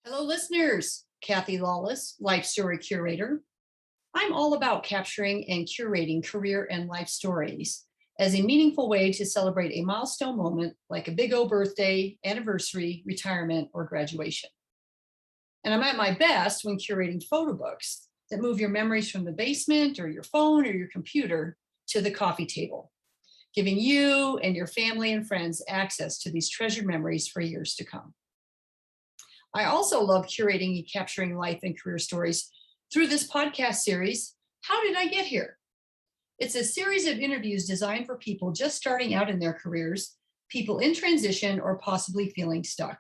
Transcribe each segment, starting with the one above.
Hello, listeners. Kathy Lawless, Life Story Curator. I'm all about capturing and curating career and life stories as a meaningful way to celebrate a milestone moment like a big O birthday, anniversary, retirement, or graduation. And I'm at my best when curating photo books that move your memories from the basement or your phone or your computer to the coffee table, giving you and your family and friends access to these treasured memories for years to come. I also love curating and capturing life and career stories through this podcast series, How Did I Get Here? It's a series of interviews designed for people just starting out in their careers, people in transition, or possibly feeling stuck,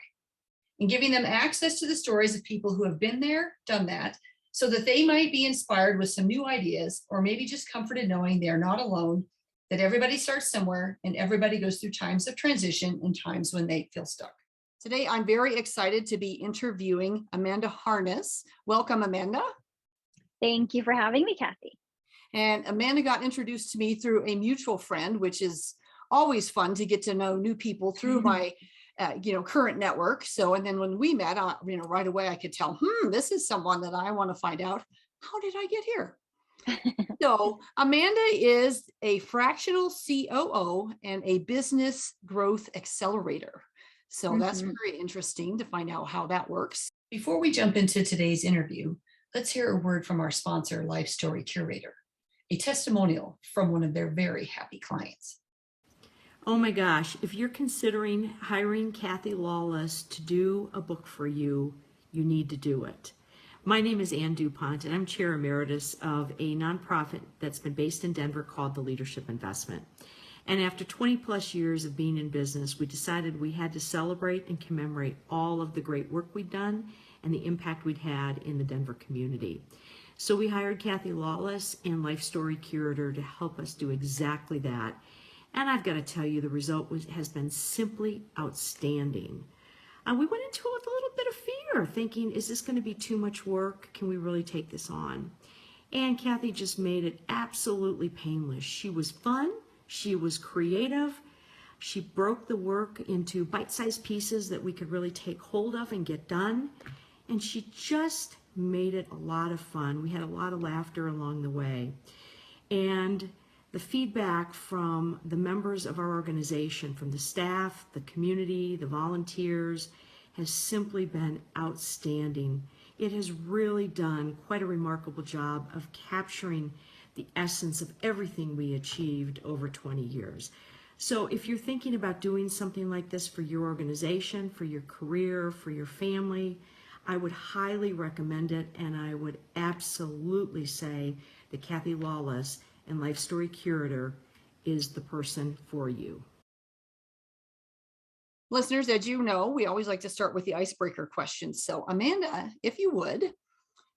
and giving them access to the stories of people who have been there, done that, so that they might be inspired with some new ideas, or maybe just comforted knowing they are not alone, that everybody starts somewhere and everybody goes through times of transition and times when they feel stuck. Today, I'm very excited to be interviewing Amanda HarNess. Welcome, Amanda. Thank you for having me, Kathy. And Amanda got introduced to me through a mutual friend, which is always fun to get to know new people through my current network. So, and then when we met, right away I could tell, this is someone that I want to find out, how did I get here? So Amanda is a fractional COO and a business growth accelerator. So that's very interesting to find out how that works. Before we jump into today's interview, let's hear a word from our sponsor, Life Story Curator, a testimonial from one of their very happy clients. Oh my gosh, if you're considering hiring Kathy Lawless to do a book for you, you need to do it. My name is Ann DuPont, and I'm Chair Emeritus of a nonprofit that's been based in Denver called the Leadership Investment. And after 20 plus years of being in business, we decided we had to celebrate and commemorate all of the great work we'd done and the impact we'd had in the Denver community. So we hired Kathy Lawless and Life Story Curator to help us do exactly that. And I've got to tell you, the result has been simply outstanding. We went into it with a little bit of fear, thinking, is this going to be too much work? Can we really take this on? And Kathy just made it absolutely painless. She was fun. She was creative. She broke the work into bite-sized pieces that we could really take hold of and get done. And she just made it a lot of fun. We had a lot of laughter along the way. And the feedback from the members of our organization, from the staff, the community, the volunteers, has simply been outstanding. It has really done quite a remarkable job of capturing the essence of everything we achieved over 20 years. So if you're thinking about doing something like this for your organization, for your career, for your family, I would highly recommend it, and I would absolutely say that Kathy Lawless and Life Story Curator is the person for you. Listeners, as you know, we always like to start with the icebreaker questions. So Amanda, if you would,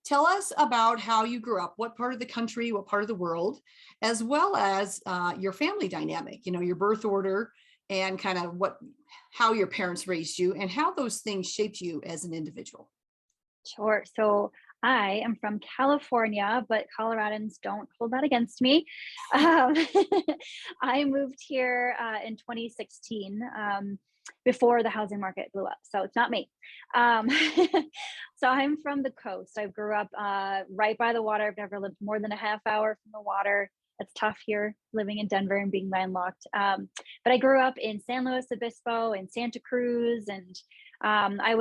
tell us about how you grew up, what part of the country, what part of the world, as well as your family dynamic, your birth order, and kind of how your parents raised you and how those things shaped you as an individual. Sure. So I am from California, but Coloradans don't hold that against me. I moved here in 2016 before the housing market blew up. So it's not me. So I'm from the coast. I grew up right by the water. I've never lived more than a half hour from the water. It's tough here living in Denver and being landlocked. But I grew up in San Luis Obispo and Santa Cruz, and I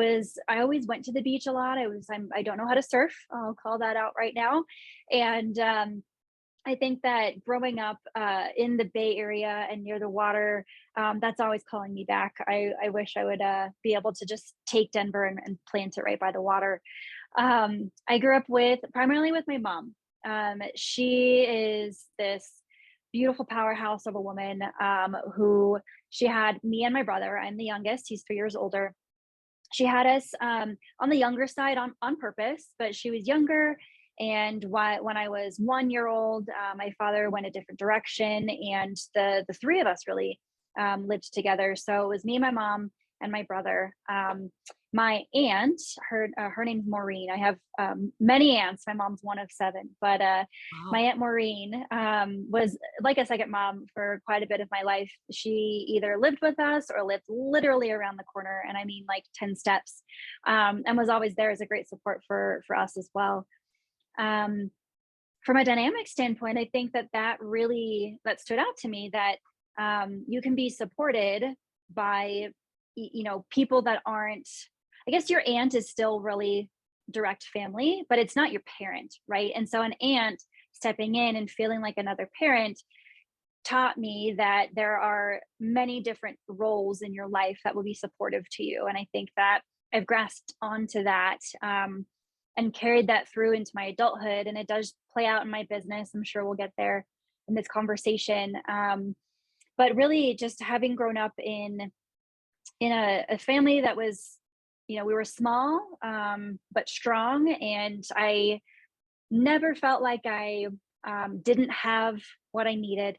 always went to the beach a lot. I don't know how to surf. I'll call that out right now. And I think that growing up in the Bay Area and near the water, that's always calling me back. I wish I would be able to just take Denver and plant it right by the water. I grew up primarily with my mom. She is this beautiful powerhouse of a woman who she had me and my brother. I'm the youngest. He's 3 years older. She had us on the younger side on purpose, but she was younger. And when I was 1 year old, my father went a different direction, and the three of us really lived together. So it was me, my mom, and my brother. My aunt, her name's Maureen. I have many aunts. My mom's one of 7, but my Wow. aunt Maureen was like a second mom for quite a bit of my life. She either lived with us or lived literally around the corner, and I mean like 10 steps, and was always there as a great support for us as well. Um, from a dynamic standpoint, I think that really that stood out to me, that you can be supported by people that aren't, I guess your aunt is still really direct family, but it's not your parent, right? And so an aunt stepping in and feeling like another parent taught me that there are many different roles in your life that will be supportive to you. And I think that I've grasped onto that, and carried that through into my adulthood. And it does play out in my business. I'm sure we'll get there in this conversation. But really, just having grown up in a family that was, we were small, but strong. And I never felt like I didn't have what I needed.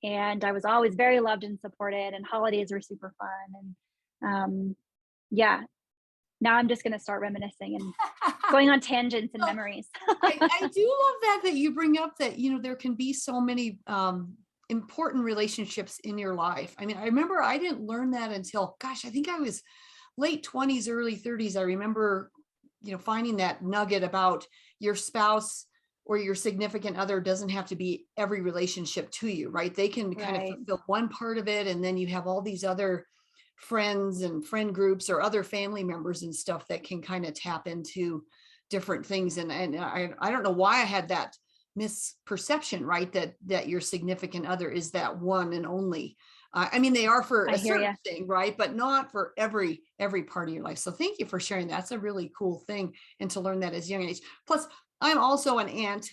And I was always very loved and supported, and holidays were super fun. And yeah, now I'm just going to start reminiscing and going on tangents and So memories. I do love that you bring up that, there can be so many important relationships in your life. I mean, I remember I didn't learn that until, gosh, I think I was late 20s, early 30s. I remember, finding that nugget about your spouse or your significant other doesn't have to be every relationship to you, right? They can kind of Right. fulfill one part of it, and then you have all these other friends and friend groups or other family members and stuff that can kind of tap into different things. And I don't know why I had that misperception, right? That your significant other is that one and only. I mean, they are for I a hear certain you. thing, right? But not for every part of your life. So thank you for sharing. That's a really cool thing, and to learn that as young age. Plus, I'm also an aunt.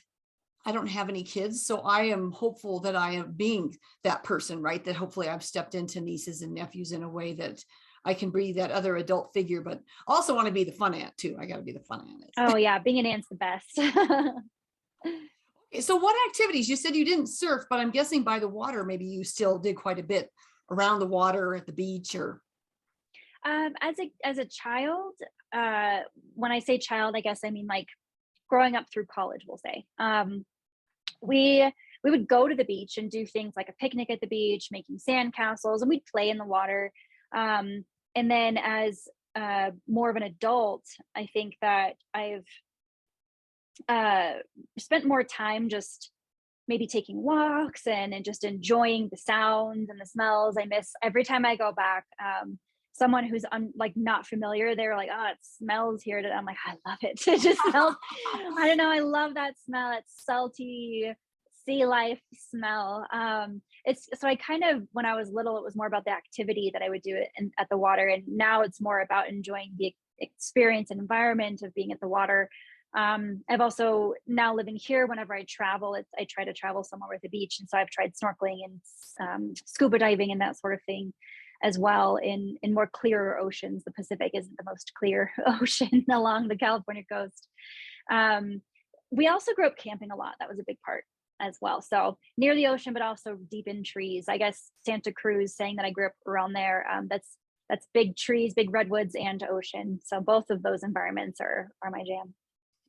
I don't have any kids, so I am hopeful that I am being that person, right? That hopefully I've stepped into nieces and nephews in a way that I can be that other adult figure, but also want to be the fun aunt too. I got to be the fun aunt. Oh yeah, being an aunt's the best. Okay, so what activities? You said you didn't surf, but I'm guessing by the water, maybe you still did quite a bit around the water, at the beach, or As a child, when I say child, I guess I mean like growing up through college, we'll say. We we would go to the beach and do things like a picnic at the beach, making sand castles, and we'd play in the water. And then as more of an adult, I think that I've uh, spent more time just maybe taking walks and just enjoying the sounds and the smells. I miss every time I go back. Someone who's like not familiar, they're like, "Oh, it smells here." I'm like, "I love it." It just smells. I don't know. I love that smell. That salty sea life smell. It's so I kind of, when I was little, it was more about the activity that I would do at the water, and now it's more about enjoying the experience and environment of being at the water. I've also, now living here, whenever I travel, I try to travel somewhere with a beach, and so I've tried snorkeling and scuba diving and that sort of thing as well, in more clearer oceans. The Pacific isn't the most clear ocean along the California coast. Um, we also grew up camping a lot. That was a big part as well. So near the ocean, but also deep in trees. I guess Santa Cruz, saying that I grew up around there, that's big trees, big redwoods, and ocean. So both of those environments are my jam.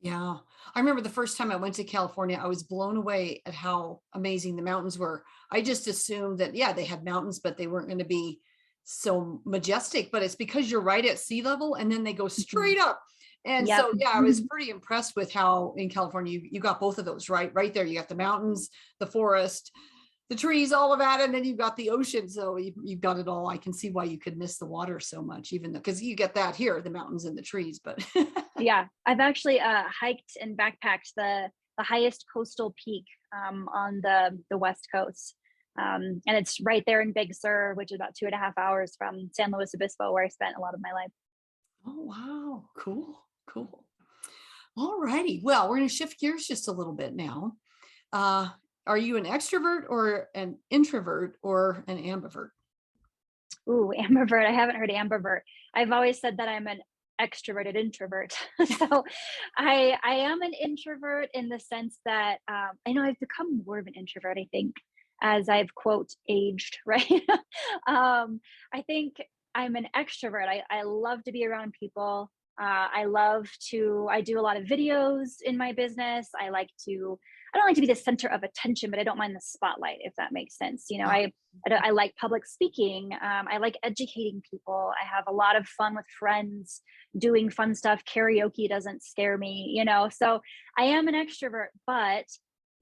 yeah. I remember the first time I went to California, I was blown away at how amazing the mountains were. I just assumed that, yeah, they had mountains, but they weren't going to be so majestic. But it's because you're right at sea level, and then they go Mhm. straight up. And Yep. so, yeah, I was pretty impressed with how in California you got both of those, right there. You got the mountains, the forest, the trees, all of that, and then you've got the ocean. So you've got it all. I can see why you could miss the water so much, even though, because you get that here, the mountains and the trees. But Yeah, I've actually hiked and backpacked the highest coastal peak on the West Coast, and it's right there in Big Sur, which is about 2.5 hours from San Luis Obispo, where I spent a lot of my life. oh wow, cool. All righty. Well, we're going to shift gears just a little bit now. Uh, are you an extrovert or an introvert or an ambivert? Ooh, ambivert. I haven't heard ambivert. I've always said that I'm an extroverted introvert. So I am an introvert in the sense that I know I've become more of an introvert, I think, as I've quote aged, right? I think I'm an extrovert. I love to be around people. I do a lot of videos in my business. I don't like to be the center of attention, but I don't mind the spotlight, if that makes sense. Yeah. I like public speaking. I like educating people. I have a lot of fun with friends doing fun stuff. Karaoke doesn't scare me, so I am an extrovert, but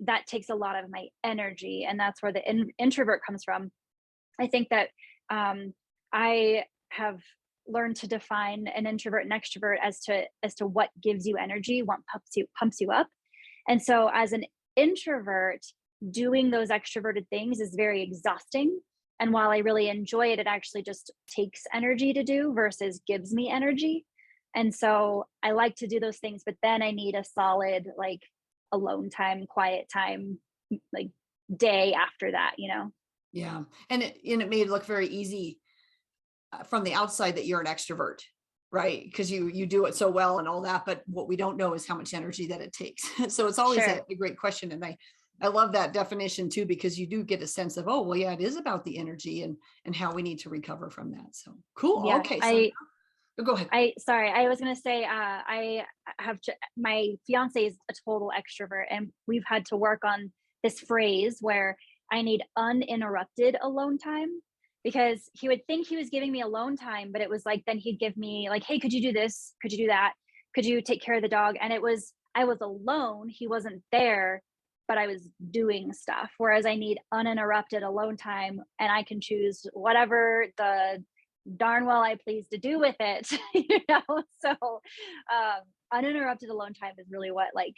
that takes a lot of my energy. And that's where the introvert comes from. I think that I have learned to define an introvert and extrovert as to what gives you energy, what pumps you up. And so as an introvert, doing those extroverted things is very exhausting. And while I really enjoy it, it actually just takes energy to do versus gives me energy. And so I like to do those things, but then I need a solid, like, alone time, quiet time, like, day after that. Yeah. And it made it look very easy from the outside that you're an extrovert, right? Because you do it so well and all that, but what we don't know is how much energy that it takes. So it's always Sure. a great question. And I love that definition too, because you do get a sense of, oh, well, yeah, it is about the energy and how we need to recover from that. So cool. Yeah. Okay. So go ahead. Sorry, I was going to say, my fiance is a total extrovert, and we've had to work on this phrase where I need uninterrupted alone time, because he would think he was giving me alone time, but it was like, then he'd give me like, hey, could you do this? Could you do that? Could you take care of the dog? And I was alone. He wasn't there, but I was doing stuff. Whereas I need uninterrupted alone time, and I can choose whatever the darn well I please to do with it. So uninterrupted alone time is really what, like,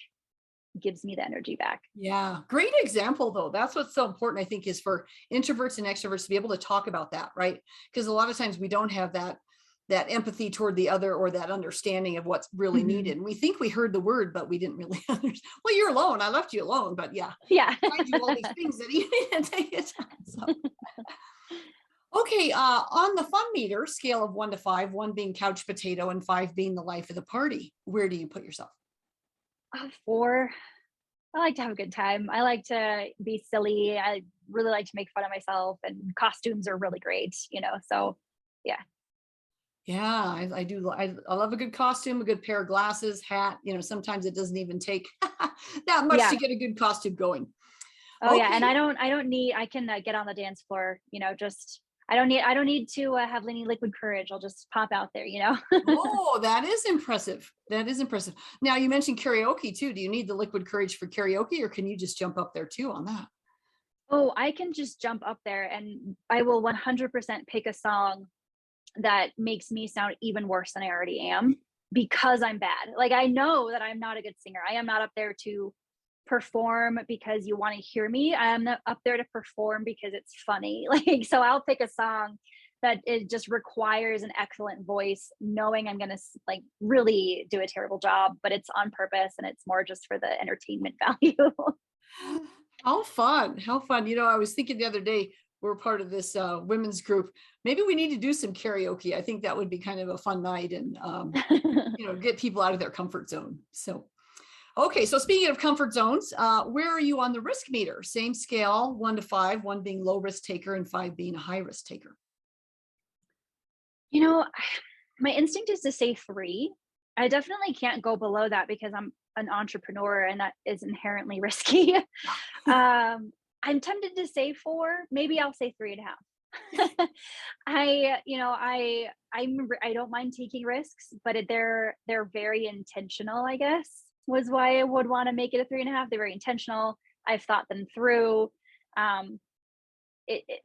gives me the energy back. Yeah, great example though. That's what's so important, I think, is for introverts and extroverts to be able to talk about that, right? Because a lot of times we don't have that empathy toward the other or that understanding of what's really needed. And we think we heard the word, but we didn't really understand. Well, you're alone. I left you alone, but yeah, Yeah. I do all these things that you need to take it. So. Okay, on the fun meter scale of 1 to 5, 1 being couch potato and 5 being the life of the party, where do you put yourself? 4. I like to have a good time. I like to be silly. I really like to make fun of myself, and costumes are really great, so yeah. Yeah, I do. I love a good costume, a good pair of glasses, hat. Sometimes it doesn't even take that much Yeah. to get a good costume going. Oh yeah. And Okay. I can get on the dance floor, just, I don't need to have any liquid courage. I'll just pop out there. Oh, that is impressive. That is impressive. Now you mentioned karaoke too. Do you need the liquid courage for karaoke, or can you just jump up there too on that? Oh, I can just jump up there, and I will 100% pick a song that makes me sound even worse than I already am, because I'm bad. Like, I know that I'm not a good singer. I am not up there to perform because you want to hear me. I am not up there to perform because it's funny. Like, so I'll pick a song that it just requires an excellent voice, knowing I'm going to like really do a terrible job, but it's on purpose and it's more just for the entertainment value. How fun. How fun. I was thinking the other day, we're part of this women's group. Maybe we need to do some karaoke. I think that would be kind of a fun night and, get people out of their comfort zone. So, okay. So speaking of comfort zones, where are you on the risk meter? Same scale, 1 to 5, 1 being low risk taker and 5 being a high risk taker. You know, my instinct is to say 3. I definitely can't go below that because I'm an entrepreneur and that is inherently risky. I'm tempted to say 4. Maybe I'll say 3.5. I don't mind taking risks, but they're very intentional, I guess, was why I would want to make it a 3.5. They're very intentional. I've thought them through.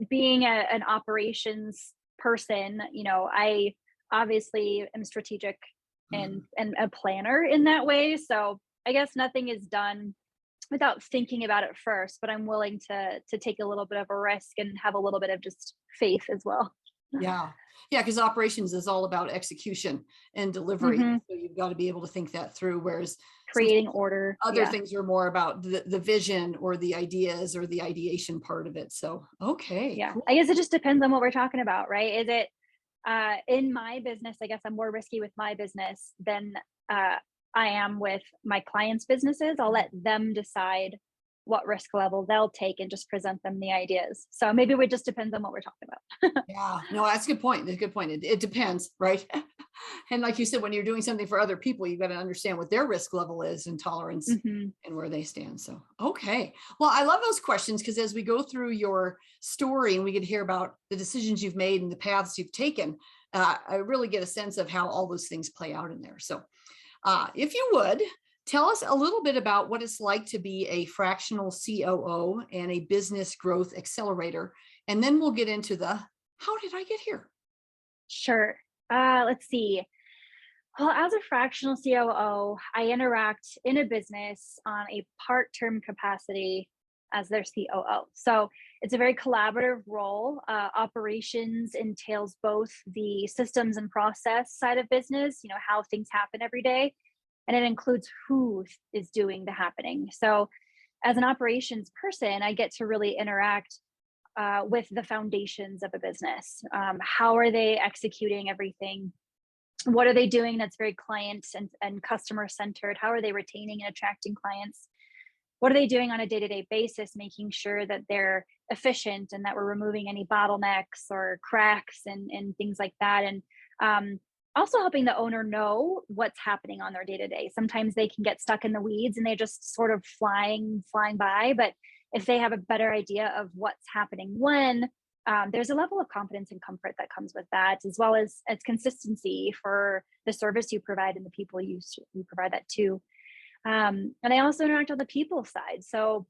Being an operations person, I obviously am strategic and a planner in that way. So I guess nothing is done without thinking about it first, but I'm willing to take a little bit of a risk and have a little bit of just faith as well. Yeah. Yeah. Because operations is all about execution and delivery. Hmm. So you've got to be able to think that through. Whereas Creating order. other Yeah. things are more about the vision or the ideas or the ideation part of it. So, okay. Yeah. Cool. I guess it just depends on what we're talking about, right? Is it in my business? I guess I'm more risky with my business than I am with my clients' businesses. I'll let them decide what risk level they'll take and just present them the ideas. So maybe it just depends on what we're talking about. Yeah, no, that's a good point. That's a good point. It depends, right? And like you said, when you're doing something for other people, you've got to understand what their risk level is and tolerance Mm-hmm. and where they stand. So, okay. Well, I love those questions because as we go through your story and we get to hear about the decisions you've made and the paths you've taken, I really get a sense of how all those things play out in there. So, if you would, tell us a little bit about what it's like to be a fractional COO and a business growth accelerator. And then we'll get into the how did I get here? Sure. Let's see. Well, as a fractional COO, I interact in a business on a part-term capacity as their COO. So it's a very collaborative role. Operations entails both the systems and process side of business, how things happen every day, and it includes who is doing the happening. So as an operations person, I get to really interact with the foundations of a business. How are they executing everything? What are they doing that's very client and customer centered? How are they retaining and attracting clients? What are they doing on a day-to-day basis, making sure that they're efficient and that we're removing any bottlenecks or cracks and things like that? And also helping the owner know what's happening on their day-to-day. Sometimes they can get stuck in the weeds and they just sort of flying by. But if they have a better idea of what's happening when, there's a level of confidence and comfort that comes with that, as well as consistency for the service you provide and the people you provide that to. And I also interact on the people side. So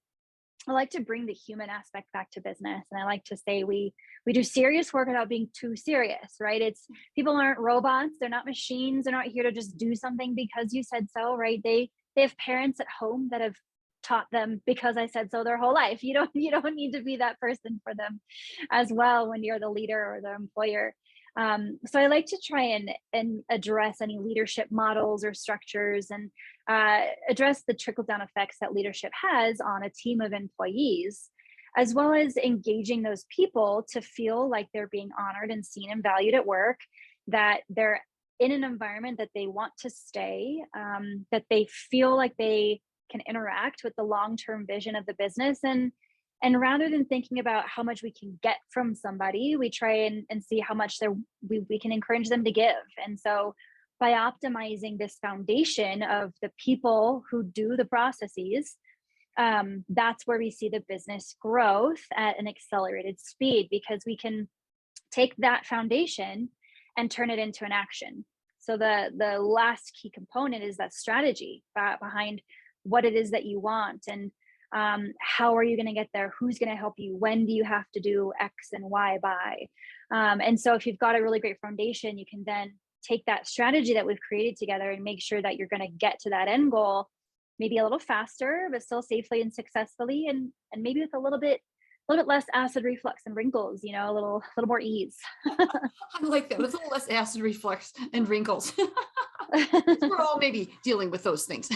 I like to bring the human aspect back to business. And I like to say we do serious work without being too serious, right? It's people aren't robots. They're not machines. They're not here to just do something because you said so, right? They have parents at home that have taught them because I said so their whole life. You don't need to be that person for them as well when you're the leader or the employer. So I like to try and address any leadership models or structures and address the trickle down effects that leadership has on a team of employees, as well as engaging those people to feel like they're being honored and seen and valued at work, that they're in an environment that they want to stay, that they feel like they can interact with the long-term vision of the business. And rather than thinking about how much we can get from somebody, we try and see how much we can encourage them to give. And so by optimizing this foundation of the people who do the processes, that's where we see the business growth at an accelerated speed, because we can take that foundation and turn it into an action. So the last key component is that strategy behind what it is that you want, and how are you going to get there? Who's going to help you? When do you have to do X and Y by? And so if you've got a really great foundation, you can then take that strategy that we've created together and make sure that you're going to get to that end goal, maybe a little faster, but still safely and successfully, and maybe with a little bit less acid reflux and wrinkles, a little more ease. I like that. With a little less acid reflux and wrinkles. We're all maybe dealing with those things.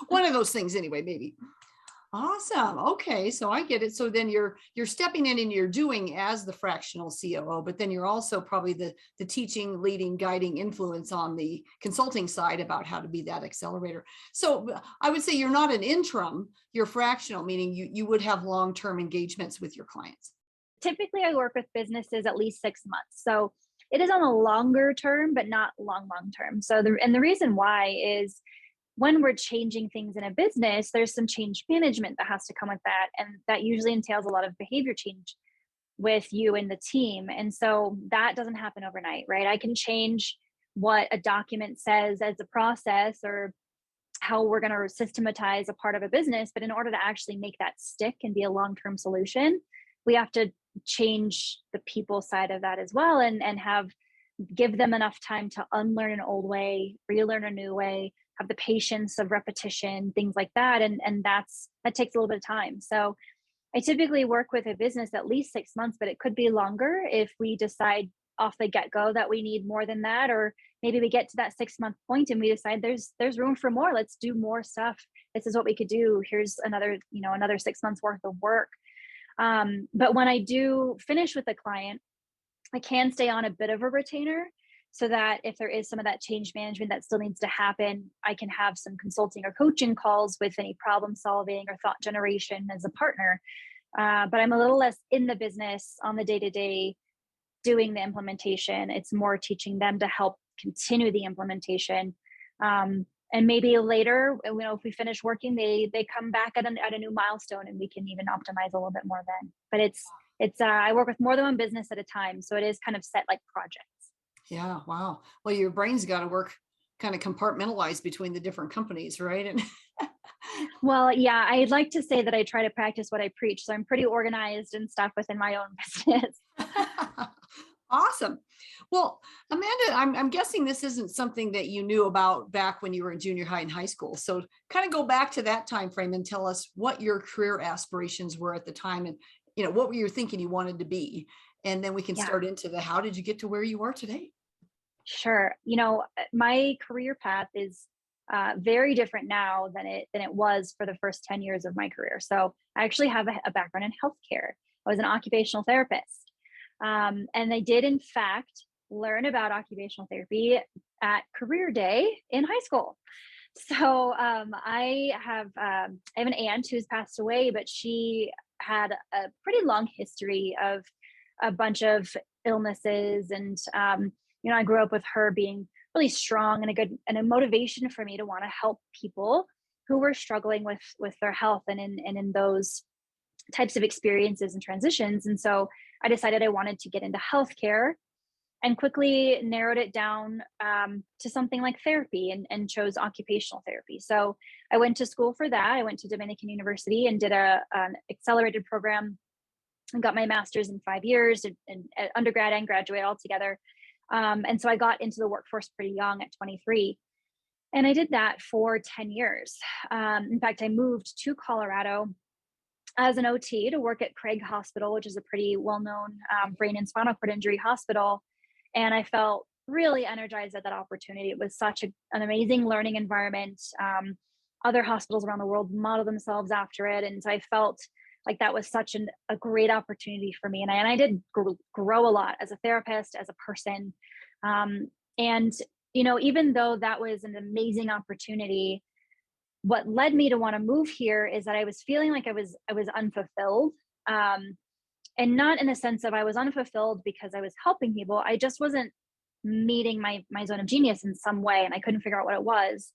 One of those things anyway, maybe. Awesome. Okay, so I get it. So then you're stepping in and you're doing as the fractional COO, but then you're also probably the teaching, leading, guiding influence on the consulting side about how to be that accelerator. So I would say you're not an interim, you're fractional, meaning you would have long-term engagements with your clients. Typically, I work with businesses at least 6 months. So it is on a longer term, but not long term. So the reason why is when we're changing things in a business, there's some change management that has to come with that. And that usually entails a lot of behavior change with you and the team. And so that doesn't happen overnight, right? I can change what a document says as a process or how we're going to systematize a part of a business. But in order to actually make that stick and be a long-term solution, we have to change the people side of that as well, and give them enough time to unlearn an old way, relearn a new way, have the patience of repetition, things like that. And that takes a little bit of time. So I typically work with a business at least 6 months, but it could be longer if we decide off the get-go that we need more than that, or maybe we get to that 6-month point and we decide there's room for more. Let's do more stuff. This is what we could do. Here's another 6 months worth of work. But when I do finish with a client, I can stay on a bit of a retainer so that if there is some of that change management that still needs to happen, I can have some consulting or coaching calls with any problem solving or thought generation as a partner. But I'm a little less in the business on the day to day doing the implementation. It's more teaching them to help continue the implementation. And maybe later, if we finish working, they come back at a new milestone, and we can even optimize a little bit more then. But it's I work with more than one business at a time, so it is kind of set like projects. Yeah. Wow. Well, your brain's got to work kind of compartmentalized between the different companies, right? And Well, yeah, I'd like to say that I try to practice what I preach. So I'm pretty organized and stuff within my own business. awesome. Well, Amanda, I'm guessing this isn't something that you knew about back when you were in junior high and high school. So kind of go back to that time frame and tell us what your career aspirations were at the time, and what were you thinking you wanted to be, and then we can Yeah. start into the how did you get to where you are today. Sure. My career path is very different now than it was for the first 10 years of my career. So I actually have a background in healthcare. I was an occupational therapist. And I did, in fact, learn about occupational therapy at career day in high school. So I have an aunt who's passed away, but she had a pretty long history of a bunch of illnesses, and I grew up with her being really strong and a motivation for me to want to help people who were struggling with their health and in those types of experiences and transitions. And so I decided I wanted to get into healthcare, and quickly narrowed it down to something like therapy, and chose occupational therapy. So I went to school for that. I went to Dominican University and did an accelerated program and got my master's in 5 years, and undergrad and graduate all together. And so I got into the workforce pretty young at 23. And I did that for 10 years. In fact, I moved to Colorado as an OT to work at Craig Hospital, which is a pretty well-known brain and spinal cord injury hospital. And I felt really energized at that opportunity. It was such an amazing learning environment. Other hospitals around the world model themselves after it. And so I felt like that was such a great opportunity for me. And I did grow a lot as a therapist, as a person. And even though that was an amazing opportunity, what led me to want to move here is that I was feeling like I was unfulfilled. And not in the sense of I was unfulfilled because I was helping people. I just wasn't meeting my zone of genius in some way, and I couldn't figure out what it was.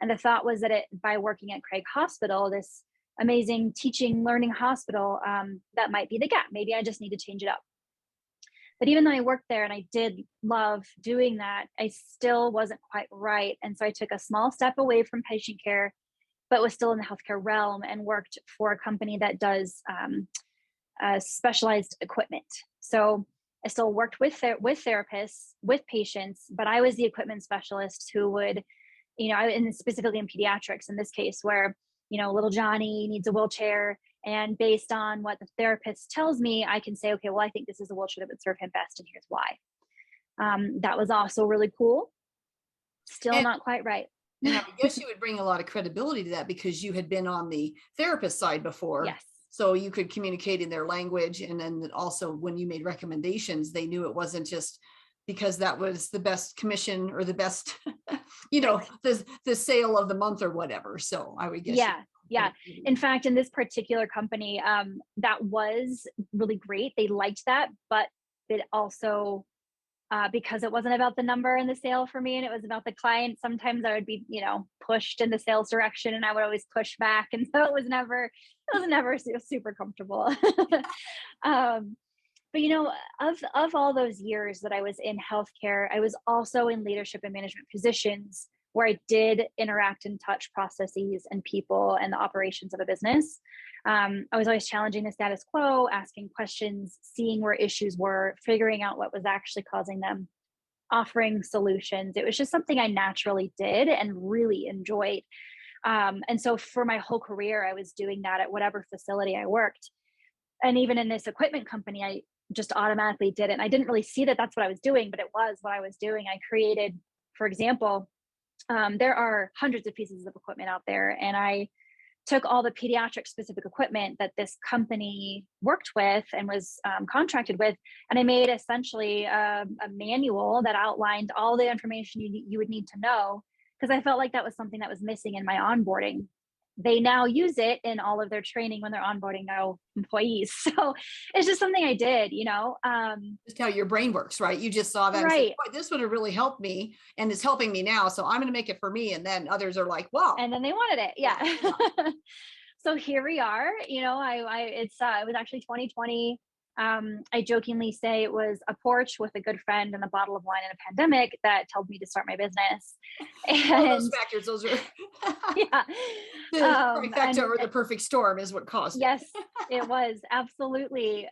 And the thought was that by working at Craig Hospital, this amazing teaching, learning hospital, that might be the gap. Maybe I just need to change it up. But even though I worked there and I did love doing that, I still wasn't quite right. And so I took a small step away from patient care, but was still in the healthcare realm, and worked for a company that does specialized equipment. So I still worked with therapists, with patients, but I was the equipment specialist who would, and specifically in pediatrics in this case, where little Johnny needs a wheelchair, and based on what the therapist tells me, I can say, okay, well, I think this is a wheelchair that would serve him best, and here's why. That was also really cool. Still not quite right. And I guess you would bring a lot of credibility to that because you had been on the therapist side before. Yes. So you could communicate in their language. And then also when you made recommendations, they knew it wasn't just because that was the best commission or the best, the sale of the month or whatever. So I would guess. Yeah. In fact, in this particular company, that was really great. They liked that, but it also, because it wasn't about the number and the sale for me, and it was about the client, sometimes I would be, pushed in the sales direction, and I would always push back. And so it was never super comfortable. But of all those years that I was in healthcare, I was also in leadership and management positions where I did interact and touch processes and people and the operations of a business. I was always challenging the status quo, asking questions, seeing where issues were, figuring out what was actually causing them, offering solutions. It was just something I naturally did and really enjoyed. And so for my whole career, I was doing that at whatever facility I worked. And even in this equipment company, I just automatically did it. And I didn't really see that that's what I was doing, but it was what I was doing. I created, for example, there are hundreds of pieces of equipment out there, and I took all the pediatric specific equipment that this company worked with and was contracted with, and I made essentially a manual that outlined all the information you would need to know, because I felt like that was something that was missing in my onboarding. They now use it in all of their training when they're onboarding new employees. So it's just something I did, Just how your brain works, right? You just saw that and said, right. boy, this would have really helped me and it's helping me now. So I'm going to make it for me. And then others are like, wow. And then they wanted it. Yeah. Yeah. So here we are, it was actually 2020. I jokingly say it was a porch with a good friend and a bottle of wine in a pandemic that told me to start my business. All those And factors, those are yeah. the trifecta or the perfect storm is what caused it. Yes, it was absolutely.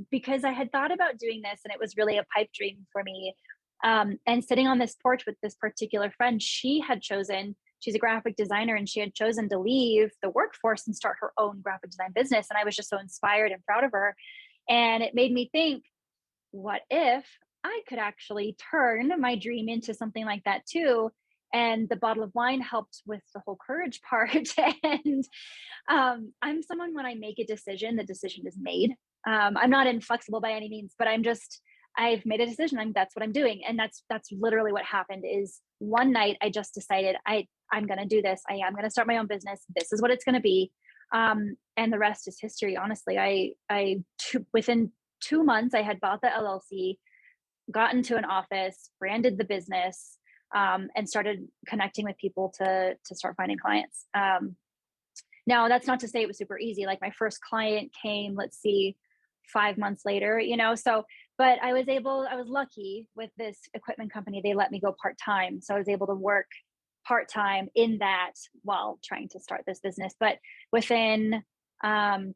Because I had thought about doing this and it was really a pipe dream for me. And sitting on this porch with this particular friend, she's a graphic designer, and she had chosen to leave the workforce and start her own graphic design business. And I was just so inspired and proud of her. And it made me think, what if I could actually turn my dream into something like that too? And the bottle of wine helped with the whole courage part. And I'm someone, when I make a decision, the decision is made. I'm not inflexible by any means, but I've made a decision. That's what I'm doing. And that's literally what happened. Is one night I just decided I'm going to do this. I am going to start my own business. This is what it's going to be. And the rest is history. Honestly, within 2 months, I had bought the LLC, got into an office, branded the business, and started connecting with people to start finding clients. Now, that's not to say it was super easy. Like, my first client came, 5 months later, but I was lucky with this equipment company. They let me go part-time. So I was able to work part-time in that while trying to start this business. But within 4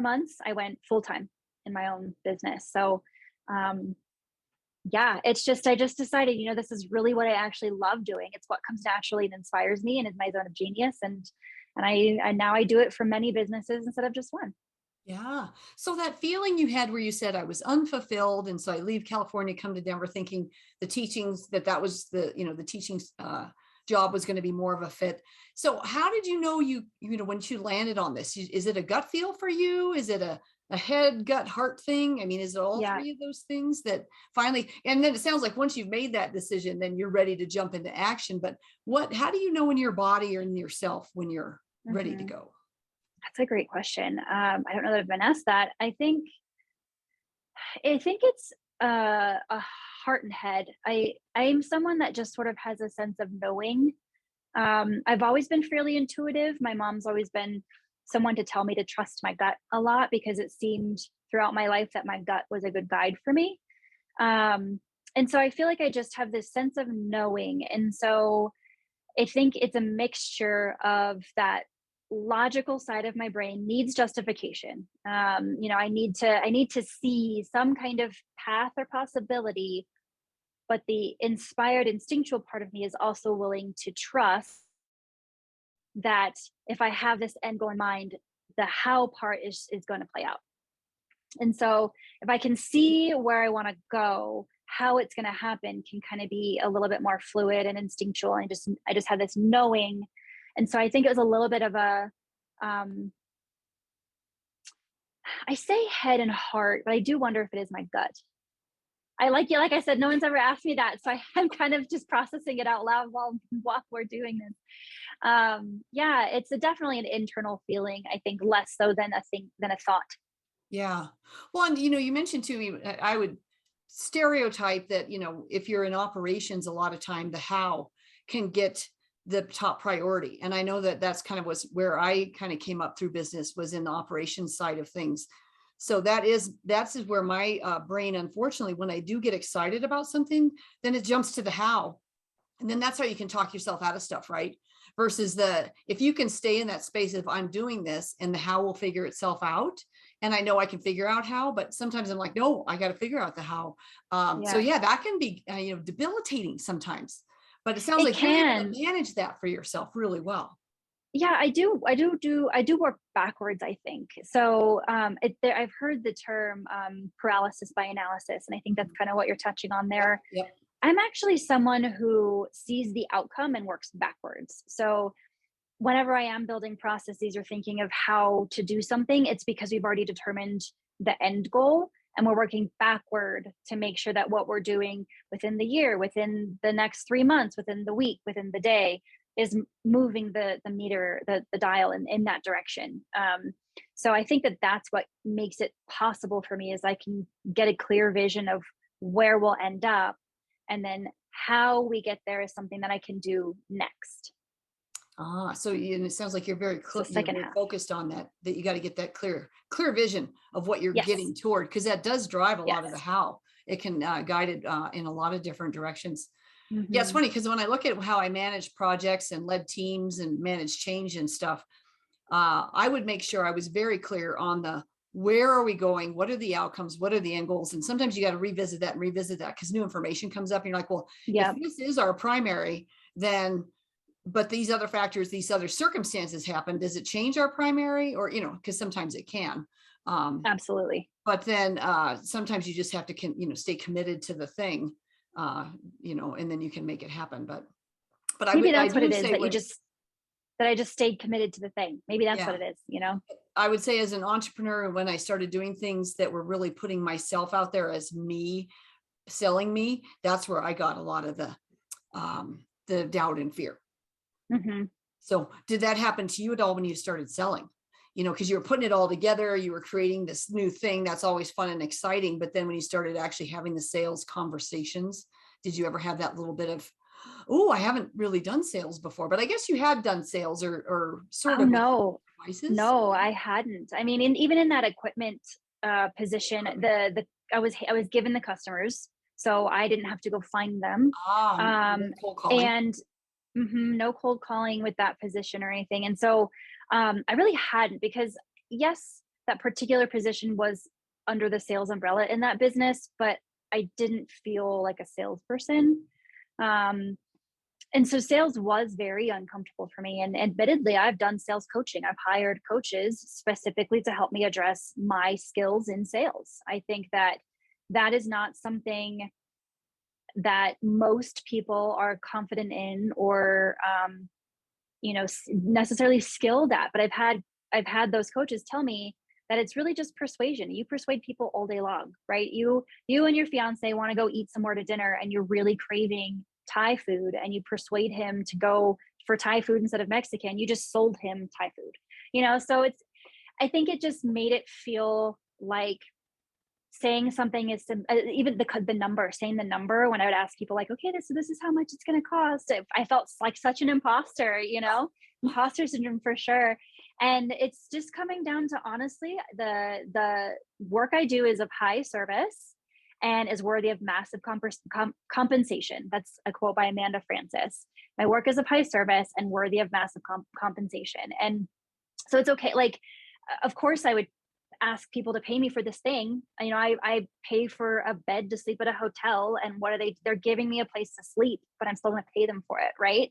months, I went full-time in my own business. So I just decided, this is really what I actually love doing. It's what comes naturally and inspires me and is my zone of genius. And now I do it for many businesses instead of just one. Yeah. So that feeling you had where you said I was unfulfilled. And so I leave California, come to Denver thinking the teachings that was the teachings job was going to be more of a fit. So how did you know when you landed on this? Is it a gut feel for you? Is it a head, gut, heart thing? I mean, is it all three of those things that finally, and then it sounds like once you've made that decision, then you're ready to jump into action. But how do you know in your body or in yourself when you're ready to go? That's a great question. I don't know that I've been asked that. I think it's a heart and head. I'm someone that just sort of has a sense of knowing. I've always been fairly intuitive. My mom's always been someone to tell me to trust my gut a lot, because it seemed throughout my life that my gut was a good guide for me. And so I feel like I just have this sense of knowing. And so I think it's a mixture of that logical side of my brain needs justification. I need to see some kind of path or possibility, but the inspired instinctual part of me is also willing to trust that if I have this end goal in mind, the how part is going to play out. And so if I can see where I want to go, how it's going to happen can kind of be a little bit more fluid and instinctual. And I just had this knowing. And so I think it was a little bit of a, I say head and heart, but I do wonder if it is my gut. Like I said, no one's ever asked me that. So I'm kind of just processing it out loud while we're doing this. It's definitely an internal feeling, I think, less so than a thought. Yeah. Well, and you mentioned too, I would stereotype that, if you're in operations, a lot of time the how can get the top priority. And I know that that's kind of was where I kind of came up through business, was in the operations side of things. So that's where my brain, unfortunately, when I do get excited about something, then it jumps to the how. And then that's how you can talk yourself out of stuff, right? Versus if you can stay in that space of I'm doing this and the how will figure itself out. And I know I can figure out how, but sometimes I'm like, no, I got to figure out the how. So that can be, debilitating sometimes, but it sounds like you're able to manage that for yourself really well. Yeah, I do work backwards, I think. So I've heard the term paralysis by analysis, and I think that's kind of what you're touching on there. Yep. I'm actually someone who sees the outcome and works backwards. So whenever I am building processes or thinking of how to do something, it's because we've already determined the end goal and we're working backward to make sure that what we're doing within the year, within the next 3 months, within the week, within the day is moving the meter, the dial in that direction. So I think that that's what makes it possible for me is I can get a clear vision of where we'll end up, and then how we get there is something that I can do next. So and it sounds like you're very It's the you're second very half. focused on that you got to get that clear vision of what you're Yes. getting toward, because that does drive a lot of the Yes. how. It can guide it in a lot of different directions. Yeah, it's Mhm. funny because when I look at how I manage projects and led teams and manage change and stuff, I would make sure I was very clear on the where are we going, what are the outcomes, what are the end goals, and sometimes you got to revisit that because new information comes up and you're like, well, if Yeah. this is our primary, then but these other factors, these other circumstances happen, does it change our primary? Or because sometimes it can. Absolutely. But then sometimes you just have to stay committed to the thing, and then you can make it happen. But Maybe I that's what do it is, say that I just stayed committed to the thing. Maybe that's what yeah, it is. I would say as an entrepreneur, when I started doing things that were really putting myself out there as me, selling me, that's where I got a lot of the doubt and fear. Mhm. So did that happen to you at all when you started selling? Because you were putting it all together, you were creating this new thing that's always fun and exciting. But then when you started actually having the sales conversations, did you ever have that little bit of, oh, I haven't really done sales before, but I guess you had done sales or sort Oh of with no. devices? No, I hadn't. I mean, even in that equipment position, I was given the customers, so I didn't have to go find them. No Um, cold calling. and no cold calling with that position or anything. And so I really hadn't, because yes, that particular position was under the sales umbrella in that business, but I didn't feel like a salesperson. Um, and so sales was very uncomfortable for me. And admittedly, I've done sales coaching. I've hired coaches specifically to help me address my skills in sales. I think that that is not something that most people are confident in or necessarily skilled at. But I've had those coaches tell me that it's really just persuasion. You persuade people all day long, right? You and your fiance want to go eat somewhere to dinner and you're really craving Thai food, and you persuade him to go for Thai food instead of Mexican. You just sold him Thai food. So I think it just made it feel like saying something is even the number, saying the number when I would ask people like, okay, this is how much it's going to cost. I felt like such an imposter syndrome for sure. And it's just coming down to, honestly, the work I do is of high service and is worthy of massive compensation. That's a quote by Amanda Francis. My work is of high service and worthy of massive compensation. And so it's okay. Like, of course I would ask people to pay me for this thing. I pay for a bed to sleep at a hotel, and what are they're giving me a place to sleep, but I'm still going to pay them for it. Right.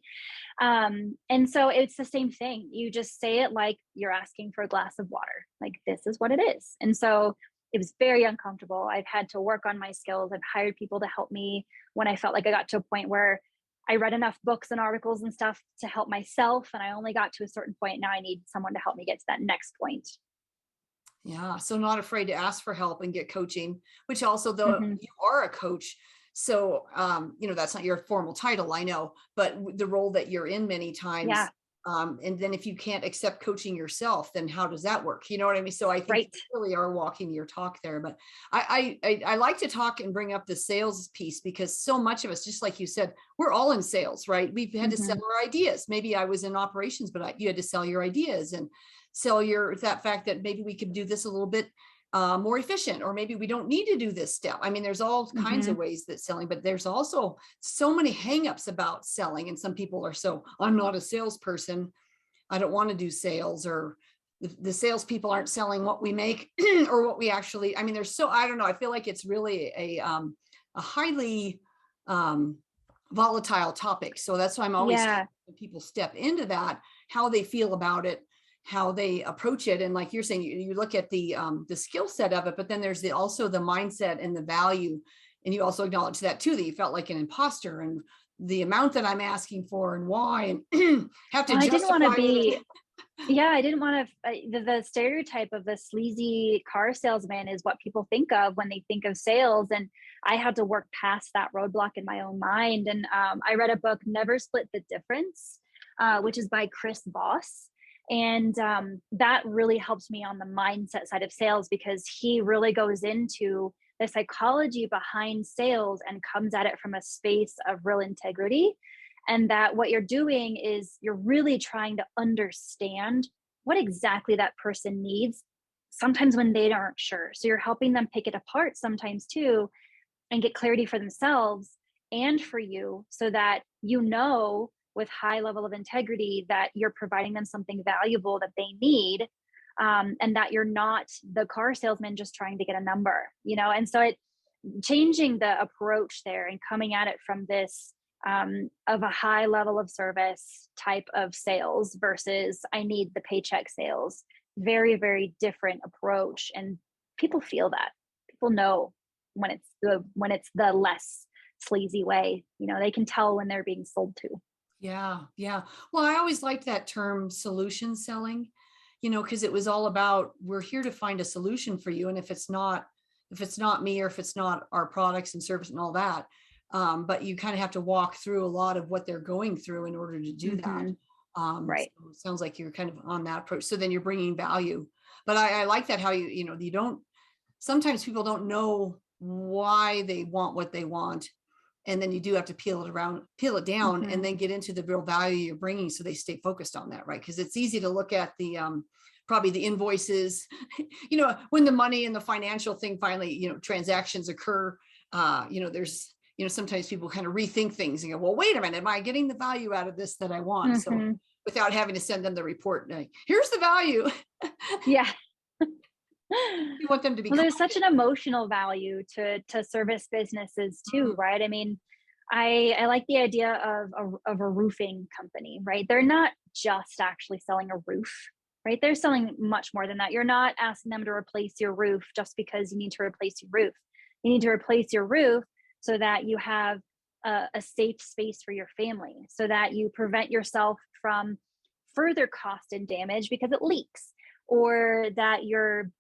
And so it's the same thing. You just say it like you're asking for a glass of water. Like, this is what it is. And so it was very uncomfortable. I've had to work on my skills. I've hired people to help me when I felt like I got to a point where I read enough books and articles and stuff to help myself. And I only got to a certain point. Now I need someone to help me get to that next point. Yeah. So not afraid to ask for help and get coaching, which also, though Mm-hmm. you are a coach. So, that's not your formal title, I know, but the role that you're in many times. Yeah. And then if you can't accept coaching yourself, then how does that work? You know what I mean? So I think Right. you really are walking your talk there, but I like to talk and bring up the sales piece, because so much of us, just like you said, we're all in sales, right? We've had to sell Mm-hmm. our ideas. Maybe I was in operations, but you had to sell your ideas and sell that fact that maybe we could do this a little bit more efficient, or maybe we don't need to do this step. I mean, there's all kinds Mm-hmm. of ways that selling, but there's also so many hangups about selling. And some people are I'm not a salesperson. I don't want to do sales, or the salespeople aren't selling what we make or what we actually, I mean, I don't know. I feel like it's really a highly volatile topic. So that's why I'm always Yeah. when people step into that, how they feel about it, how they approach it. And like you're saying, you look at the skill set of it, but then there's also the mindset and the value. And you also acknowledge that too, that you felt like an imposter and the amount that I'm asking for and why, and have to I didn't want to justify be, it. yeah, I didn't want to, the stereotype of the sleazy car salesman is what people think of when they think of sales. And I had to work past that roadblock in my own mind. And I read a book, Never Split the Difference, which is by Chris Voss. And that really helped me on the mindset side of sales, because he really goes into the psychology behind sales and comes at it from a space of real integrity. And that what you're doing is you're really trying to understand what exactly that person needs, sometimes when they aren't sure. So you're helping them pick it apart sometimes too, and get clarity for themselves and for you, so that you know with high level of integrity that you're providing them something valuable that they need, and that you're not the car salesman just trying to get a number, and so it changing the approach there and coming at it from this of a high level of service type of sales versus I need the paycheck sales. Very, very different approach. And people feel that. People know when it's the less sleazy way. They can tell when they're being sold to. Yeah, yeah. Well, I always liked that term, solution selling, because it was all about, we're here to find a solution for you. And if it's not me, or if it's not our products and service and all that, but you kind of have to walk through a lot of what they're going through in order to do that. Right. So it sounds like you're kind of on that approach. So then you're bringing value. But I like that, how you don't, sometimes people don't know why they want what they want. And then you do have to peel it down, and then get into the real value you're bringing, so they stay focused on that, right? Because it's easy to look at the probably the invoices, when the money and the financial thing finally, transactions occur. There's, sometimes people kind of rethink things and go, well, wait a minute, am I getting the value out of this that I want? So without having to send them the report, like, here's the value. Yeah. You want them to be. Well, there's such an emotional value to service businesses too, right? I mean, I like the idea of a roofing company, right? They're not just actually selling a roof, right? They're selling much more than that. You're not asking them to replace your roof just because you need to replace your roof. You need to replace your roof so that you have a safe space for your family, so that you prevent yourself from further cost and damage because it leaks, or that you're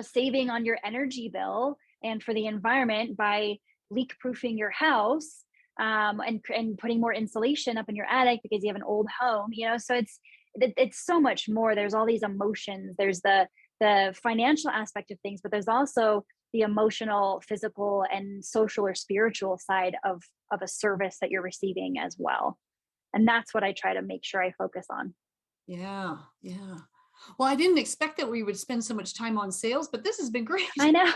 saving on your energy bill and for the environment by leak proofing your house, and putting more insulation up in your attic because you have an old home, so it's so much more. There's all these emotions. There's the financial aspect of things, but there's also the emotional, physical, and social or spiritual side of a service that you're receiving as well. And that's what I try to make sure I focus on. Yeah. Yeah. Well, I didn't expect that we would spend so much time on sales, but this has been great. I know.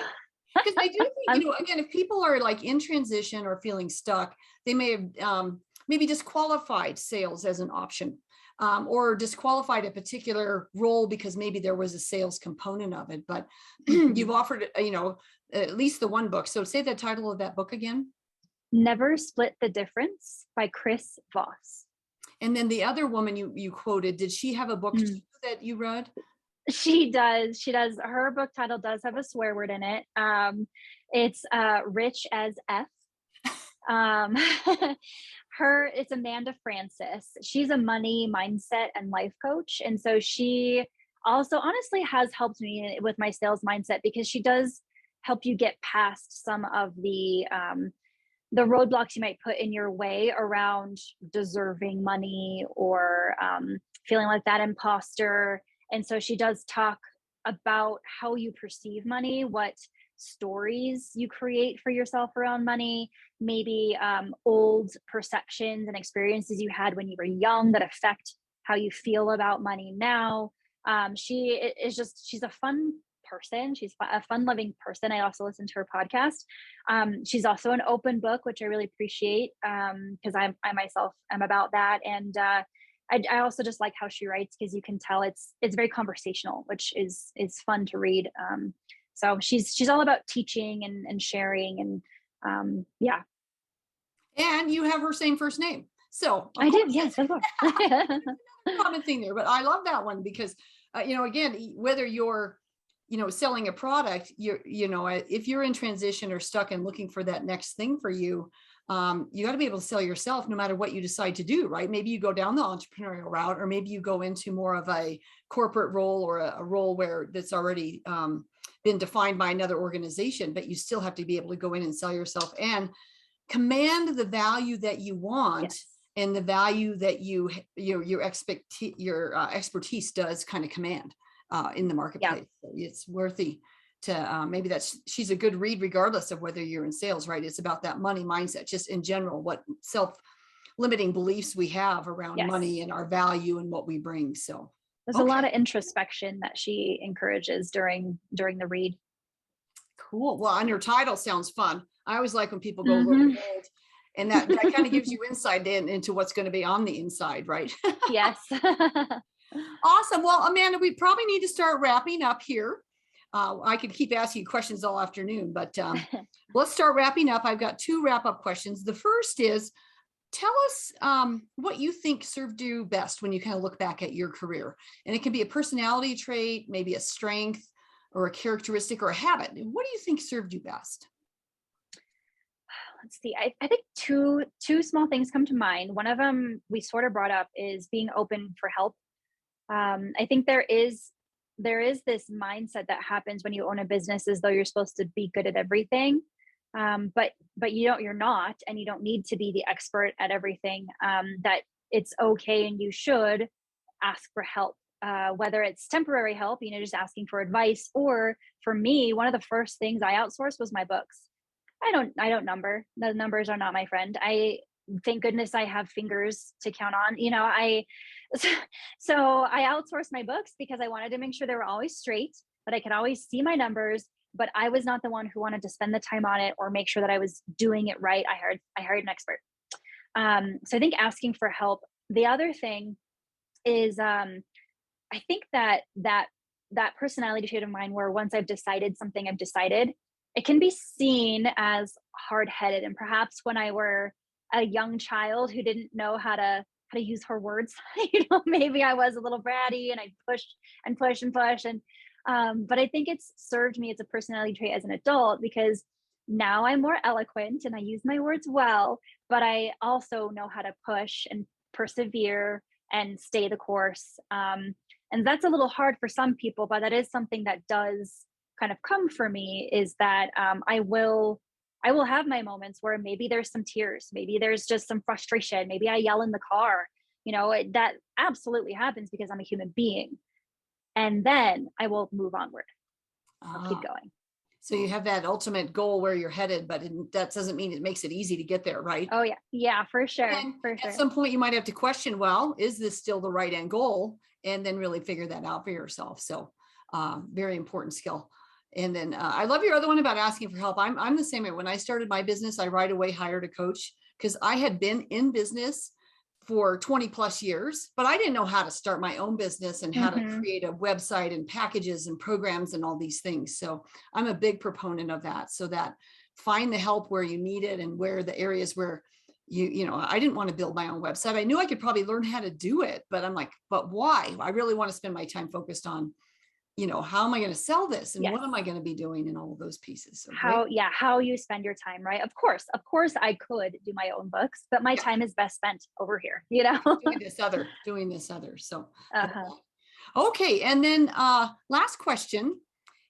Because I do think, again, if people are like in transition or feeling stuck, they may have maybe disqualified sales as an option, or disqualified a particular role because maybe there was a sales component of it. But you've offered, at least the one book. So say the title of that book again. Never Split the Difference by Chris Voss. And then the other woman you quoted, did she have a book that you read? She does. Her book title does have a swear word in it. It's Rich as F. It's Amanda Francis. She's a money mindset and life coach. And so she also honestly has helped me with my sales mindset, because she does help you get past some of the roadblocks you might put in your way around deserving money, or feeling like that imposter. And so she does talk about how you perceive money, what stories you create for yourself around money, maybe old perceptions and experiences you had when you were young that affect how you feel about money now. She's a fun person. She's a fun-loving person. I also listen to her podcast. She's also an open book, which I really appreciate, because I myself am about that. And I also just like how she writes, because you can tell it's very conversational, which is fun to read. So she's all about teaching and sharing, and yeah. And you have her same first name. So I did, yes, of course. Common thing there, but I love that one because, again, whether you're, selling a product, if you're in transition or stuck and looking for that next thing for you, you got to be able to sell yourself no matter what you decide to do, right? Maybe you go down the entrepreneurial route, or maybe you go into more of a corporate role, or a role where that's already been defined by another organization, but you still have to be able to go in and sell yourself and command the value that you want. Yes. And the value that your expertise does kind of command in the marketplace. So it's worthy to maybe she's a good read regardless of whether you're in sales, right? It's about that money mindset, just in general, what self-limiting beliefs we have around money and our value and what we bring. So there's a lot of introspection that she encourages during the read. Cool. Well, and your title sounds fun. I always like when people go a little bold, and that kind of gives you insight into what's going to be on the inside, right? Yes. Awesome. Well, Amanda, we probably need to start wrapping up here. I could keep asking you questions all afternoon, but let's start wrapping up. I've got 2 wrap-up questions. The first is, tell us what you think served you best when you kind of look back at your career. And it can be a personality trait, maybe a strength, or a characteristic, or a habit. What do you think served you best? Let's see. I think two small things come to mind. One of them we sort of brought up is being open for help. I think there is this mindset that happens when you own a business as though you're supposed to be good at everything. But you're not, and you don't need to be the expert at everything. That it's okay, and you should ask for help, whether it's temporary help, just asking for advice, or for me, one of the first things I outsourced was my books. I don't number. The numbers are not my friend. Thank goodness I have fingers to count on. So I outsourced my books because I wanted to make sure they were always straight, that I could always see my numbers, but I was not the one who wanted to spend the time on it or make sure that I was doing it right. I hired an expert. So I think asking for help. The other thing is, I think that personality trait of mine, where once I've decided something, I've decided, it can be seen as hard-headed. And perhaps when I were a young child who didn't know how to use her words, maybe I was a little bratty and I pushed and push and push. And but I think it's served me as a personality trait as an adult, because now I'm more eloquent and I use my words well, but I also know how to push and persevere and stay the course. And that's a little hard for some people, but that is something that does kind of come for me, is that I will have my moments where maybe there's some tears, maybe there's just some frustration, maybe I yell in the car, that absolutely happens because I'm a human being. And then I will move onward. I'll keep going. So you have that ultimate goal where you're headed, but that doesn't mean it makes it easy to get there, right? Oh yeah. Yeah, for sure. At some point you might have to question, well, is this still the right end goal? And then really figure that out for yourself. So very important skill. And then I love your other one about asking for help. I'm the same way. When I started my business, I right away hired a coach, because I had been in business for 20 plus years, but I didn't know how to start my own business and how to create a website and packages and programs and all these things. So I'm a big proponent of that, so that find the help where you need it, and where the areas where I didn't want to build my own website. I knew I could probably learn how to do it, but I'm like, but why? I really want to spend my time focused on, how am I going to sell this, and what am I going to be doing, and all of those pieces. So how you spend your time, right? Of course I could do my own books, but my time is best spent over here, doing this other. So, okay. And then last question,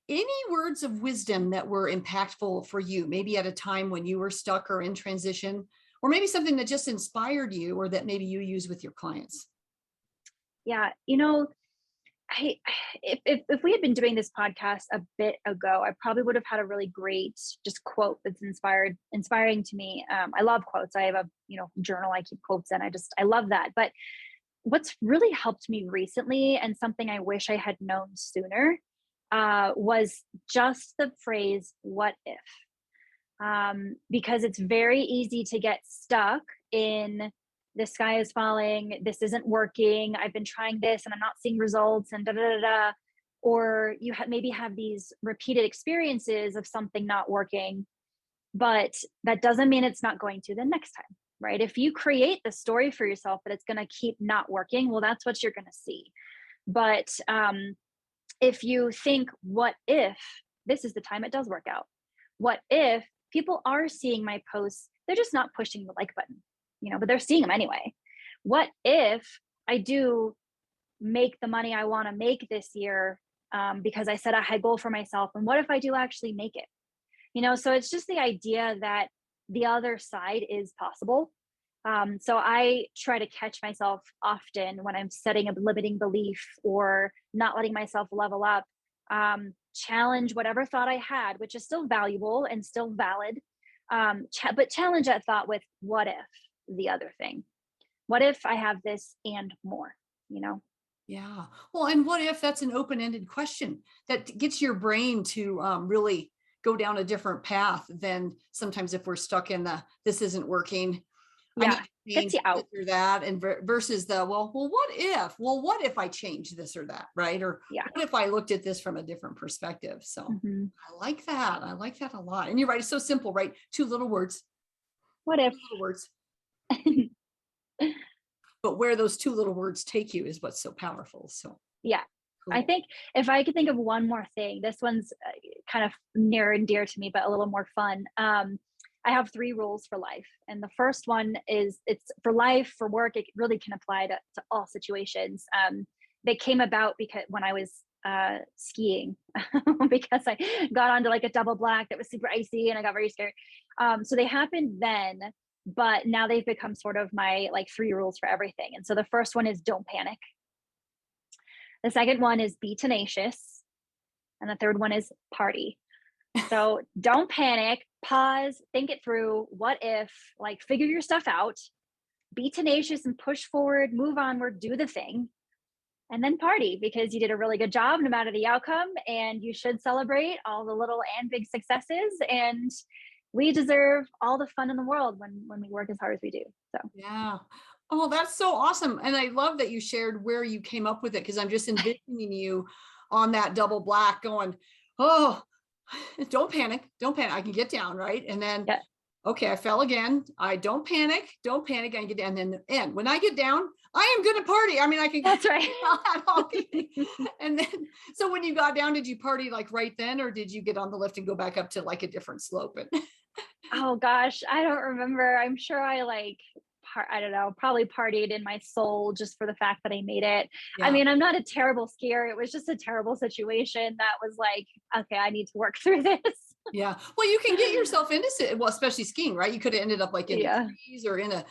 any words of wisdom that were impactful for you, maybe at a time when you were stuck or in transition, or maybe something that just inspired you, or that maybe you use with your clients? Yeah. If we had been doing this podcast a bit ago, I probably would have had a really great just quote that's inspiring to me. I love quotes. I have a journal I keep quotes in. I love that. But what's really helped me recently, and something I wish I had known sooner, was just the phrase "what if," because it's very easy to get stuck in the sky is falling, this isn't working, I've been trying this and I'm not seeing results, and da da da da. Or you maybe have these repeated experiences of something not working, but that doesn't mean it's not going to the next time, right? If you create the story for yourself that it's going to keep not working, well, that's what you're going to see. But if you think, what if this is the time it does work out? What if people are seeing my posts? they're just not pushing the like button, but they're seeing them anyway. What if I do make the money I want to make this year, because I set a high goal for myself? And what if I do actually make it? So it's just the idea that the other side is possible. So I try to catch myself often when I'm setting a limiting belief or not letting myself level up, challenge whatever thought I had, which is still valuable and still valid. But challenge that thought with, what if the other thing? What if I have this and more, Yeah. Well, and what if that's an open-ended question that gets your brain to really go down a different path than sometimes if we're stuck in this isn't working. Yeah, gets you out. Or that, and versus what if I change this or that, right? Or what if I looked at this from a different perspective? So I like that. I like that a lot. And you're right. It's so simple, right? 2 little words. What if? 2 little words. But where those 2 little words take you is what's so powerful. So yeah. Cool. I think if I could think of one more thing, this one's kind of near and dear to me, but a little more fun. I have 3 rules for life. And the first one is, it's for life, for work. It really can apply to all situations. They came about because when I was skiing, because I got onto like a double black that was super icy and I got very scared. So they happened then, but now they've become sort of my like 3 rules for everything. And so the first one is, don't panic. The second one is, be tenacious. And the third one is, party. So don't panic, pause, think it through. What if, like, figure your stuff out, be tenacious and push forward, move onward, do the thing, and then party, because you did a really good job no matter the outcome. And you should celebrate all the little and big successes. And we deserve all the fun in the world when we work as hard as we do. So yeah. Oh, that's so awesome. And I love that you shared where you came up with it, because I'm just envisioning you on that double black going, oh, don't panic. I can get down, right? And then, okay, I fell again. I don't panic. I can get down. And then when I get down, I am going to party. I mean, I can. That's right. And then, so when you got down, did you party like right then, or did you get on the lift and go back up to like a different slope? Oh gosh, I don't remember. I'm sure I I don't know, probably partied in my soul just for the fact that I made it. Yeah. I mean, I'm not a terrible skier. It was just a terrible situation that was like, okay, I need to work through this. Yeah. Well, you can get yourself into it. Well, especially skiing, right? You could have ended up like in the trees or in a,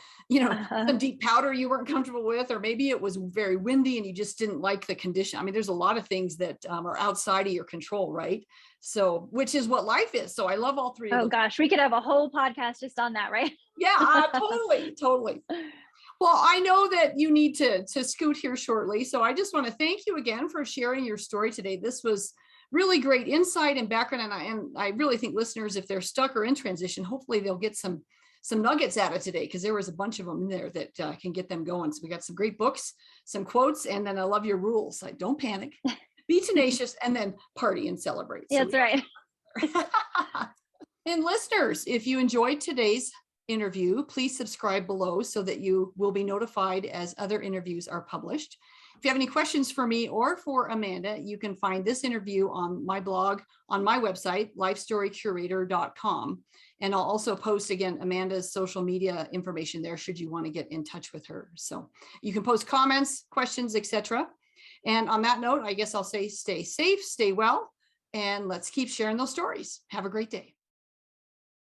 some deep powder you weren't comfortable with, or maybe it was very windy and you just didn't like the condition. I mean, there's a lot of things that are outside of your control, right? So, which is what life is. So I love all 3 of those. Oh gosh, we could have a whole podcast just on that, right? Yeah, totally. Well, I know that you need to scoot here shortly. So I just want to thank you again for sharing your story today. This was really great insight and background. And I really think listeners, if they're stuck or in transition, hopefully they'll get some nuggets out of today, because there was a bunch of them in there that can get them going. So we got some great books, some quotes, and then I love your rules. Like, don't panic, be tenacious, and then party and celebrate. Yeah, that's right. And listeners, if you enjoyed today's interview, please subscribe below so that you will be notified as other interviews are published. If you have any questions for me or for Amanda, you can find this interview on my blog, on my website, lifestorycurator.com. And I'll also post, again, Amanda's social media information there should you want to get in touch with her. So you can post comments, questions, etc. And on that note, I guess I'll say stay safe, stay well, and let's keep sharing those stories. Have a great day.